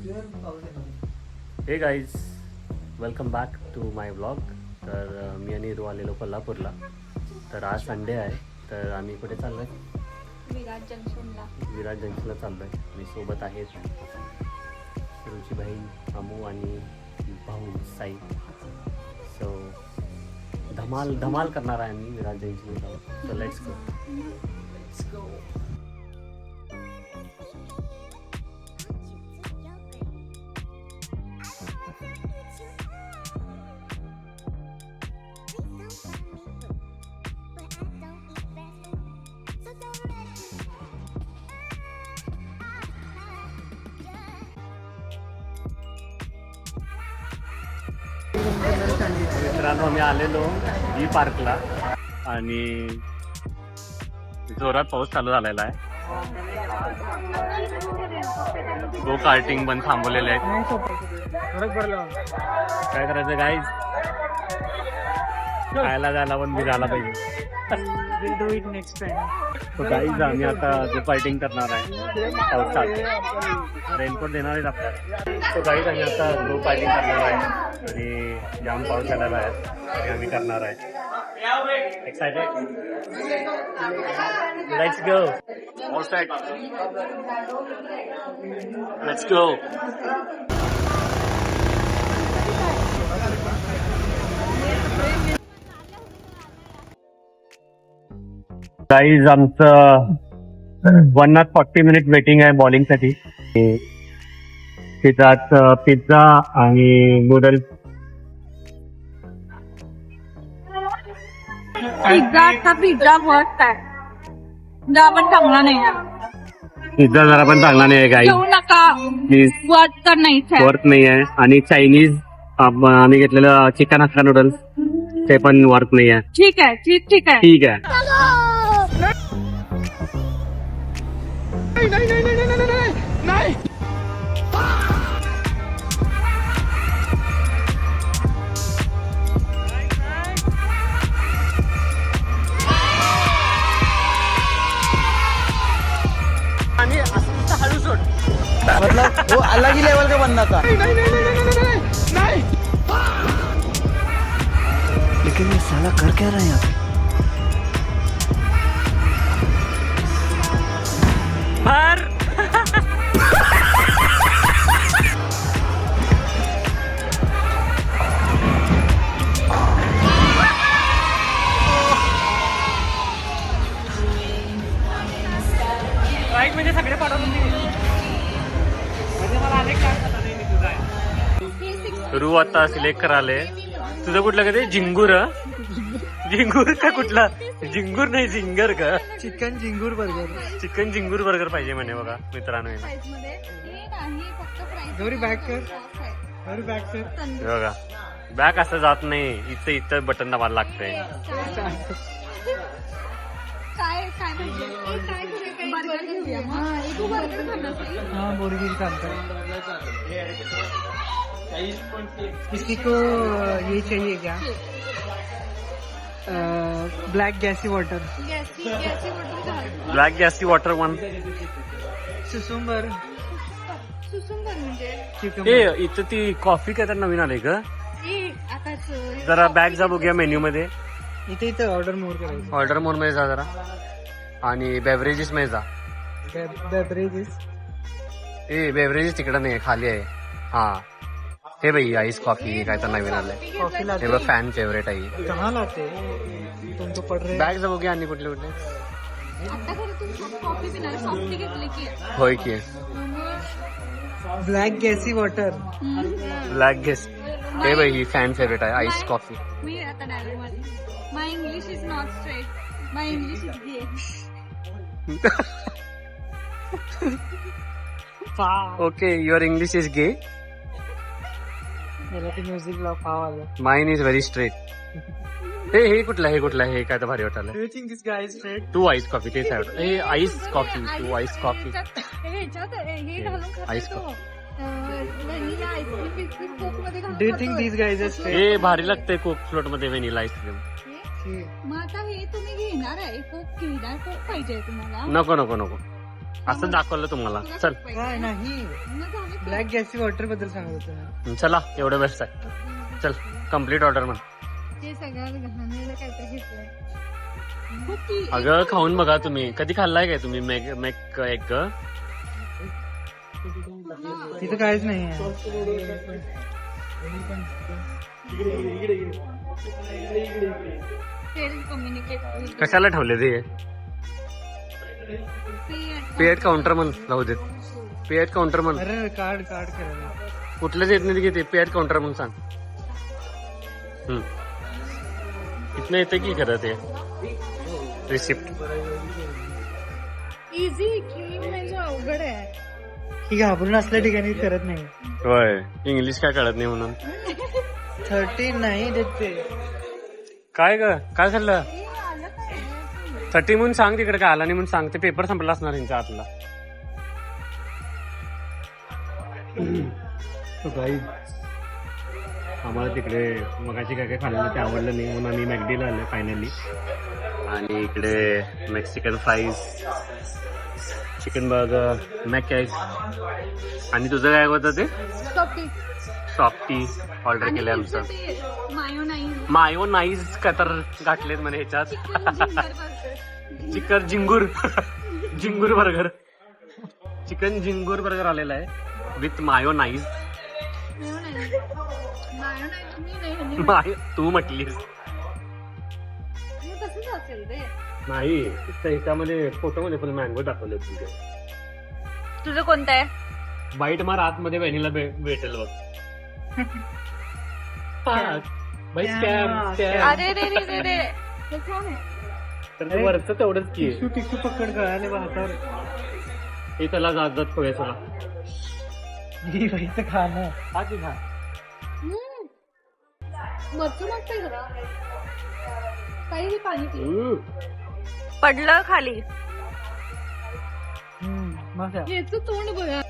हे guys, welcome back to my blog. तर मी आणि रू आलेलो कोल्हापूरला. तर आज संडे आहे, तर आम्ही कुठे चाललो आहे? विराज जंक्शनला चाललो आहे. मी सोबत आहेत रूची बहीण अमू आणि भाऊ साई. सो धमाल करणार आहे आम्ही विराज जंक्शनला जाऊन. So let's go. मित्रांनो, आम्ही आलेलो ई पार्कला आणि जोरात पाऊस चालू झालेला आहे. गो कार्टिंग पण थांबवलेले आहेत. काय करायचं गाईज? खायला जायला पण मी झाला पाहिजे. तो गाईज आम्ही आता गो कार्टिंग करणार आहे पावसात. रेनकोट देणार आहेत आपल्याला. तो गाईज आम्ही आता गो कार्टिंग करणार आहे आणि जाम पाऊस झालेला आहे आणि आम्ही करणार आहे. Excited? Let's go. All set. Let's go. Guys, आमचं 140 मिनिट वेटिंग आहे बॉलिंगसाठी. त्याच्यात पिझ्झा आणि नूडल्स. पिझ्झा वर्थ आहे. पण चांगला नाही. पिझ्झा जरा पण चांगला नाही आहे गाईज. घेऊ नका. प्लीज. वर्थ तर नाहीच आहे. वर्थ नाही आहे. आणि चायनीज आम्ही घेतलेलं चिकन हक्का नूडल्स ते पण वर्थ नाही आहे. ठीक आहे. ठीक आहे. ठीक आहे. आणि असं हळू सोड. मतलब वो अलग ही लेवल का बनना था. नहीं. लेकिन ये साला कर क्या रहा है यहाँ पे? मार. राईट म्हणजे सगळे पाठवून म्हणजे मला अनेक काय पता नाही तुझा. रू आता सिलेक्ट कराले. तुझं कुठलं कधी झिंगूर? झिंगूर का कुठला? झिंगूर नाही, झिंगर का? चिकन झिंगूर बर्गर. चिकन झिंगूर बर्गर पाहिजे म्हणे. बघा मित्रांनो, गौरी बॅक कर. गौरी बॅक कर. बघा बॅक असं जात नाही. इथं बटन दाबायला लागतंय. हाँ, मुर्गी खाता है. किसी को ये चाहिए क्या? Black gassy water. Black gassy water 1. सुसुंबर. ए, इथं ती कॉफी काय तर नवीन आले का? जरा बॅग जा बघूया मेन्यू मध्ये. इथे ऑर्डर मोर करायचं. ऑर्डर मोड मध्ये जा जरा आणि बेवरेजेस मध्ये जा. बेवरेजेस. बेवरेजेस तिकडे नाही, खाली आहे. हा, हे बाई आईस कॉफी काय तर नवीन आलंय. कॉफी हे लाते. बघ फॅन फेवरेट आहे. कहाँ लाते? तुमको पड़ रहे. बॅग जा बघूया आणि कुठले कुठले. होय की. Black gassy water. Black gas. हे बाई ही फॅन फेवरेट आहे आईस कॉफी. मी आता my English is not straight. My English is gay. Okay, your English is gay. मला ते म्युझिक ला फाव आलं. Mine is very straight. हे कुठलं हे काय तर भारी वाटलं. Do you think this guy is straight? Two ice coffee ते साईड. हे ice coffee. Two ice coffee. Ice coffee. Do you think this guy is straight? हे भारी लागतंय कोक फ्लोट मध्ये व्हॅनिला आईस्क्रीम. मग आता हे तुम्ही घेणार आहे कोक घेणार कोक पाहिजे तुम्हाला? नको नको नको. असं दाखवलं तुम्हाला. चल काय नाही ब्लॅक गॅसची वॉटर बद्दल सांगत होतो. चला एवढं बेस्ट आहे. चल कम्प्लीट ऑर्डर म्हण. ते सगळं घाणेरडं काहीतरी घेतलंय. अगं खाऊन बघा तुम्ही. कधी खाल्लाय काय तुम्ही मेक एग? तिथं काहीच नाही कम्युनिकेट कशाला ठेवले ते? पेड काउंटर म्हण. राहू देत. पेड काउंटर म्हण. अरे कार्ड करायला कुठलंच येत नाही ते. पेड काउंटर म्हणून सांग. इथनं येतं की खरं ते रिसिप्ट. इझी की म्हणजे अवघड आहे. ही घाबरून असल्या ठिकाणी करत नाही. होय इंग्लिश काय कळत नाही म्हणून. 13 नाही देते. काय ग काय खाल्लं? 30 म्हणून सांग तिकडे. काय आला नाही म्हणून सांग. ते पेपर संपला असणार यांच्या आतला. आम्हाला तिकडे मगाशी काय काय खाल्लं ते आवडलं नाही म्हणून आम्ही मॅकडीला आलो फायनली. आणि इकडे Mexican fries, chicken burger, Mac egg. आणि तुझं काय होतं ते? सॉफ्टी ऑर्डर केलं आमचं. मायोनाईज का तर घातलेत म्हणे ह्याच्यात. Chicken zinger burger. Chicken zinger burger आलेला आहे विथ मायोनाईज. तू म्हटलीस नाही. त्याच्यामध्ये फोटोमध्ये पण मँगो दाखवले तुझे. तुझं कोणतं आहे? बाईट मार आतमध्ये व्हॅनिला भेटेल बघ. बाई अरे रे रे रे रे हे छान आहे. तर ते वरचं तेवढंच की. टिश्यू पकड कळाले बा हातावर. हे त्याला जात पोहे तुला. ही बाई तर खाणं. हा की खा. मच्छू लागतंय जरा. काही पाणी पडलं खाली. मग याचं तोंड बघा.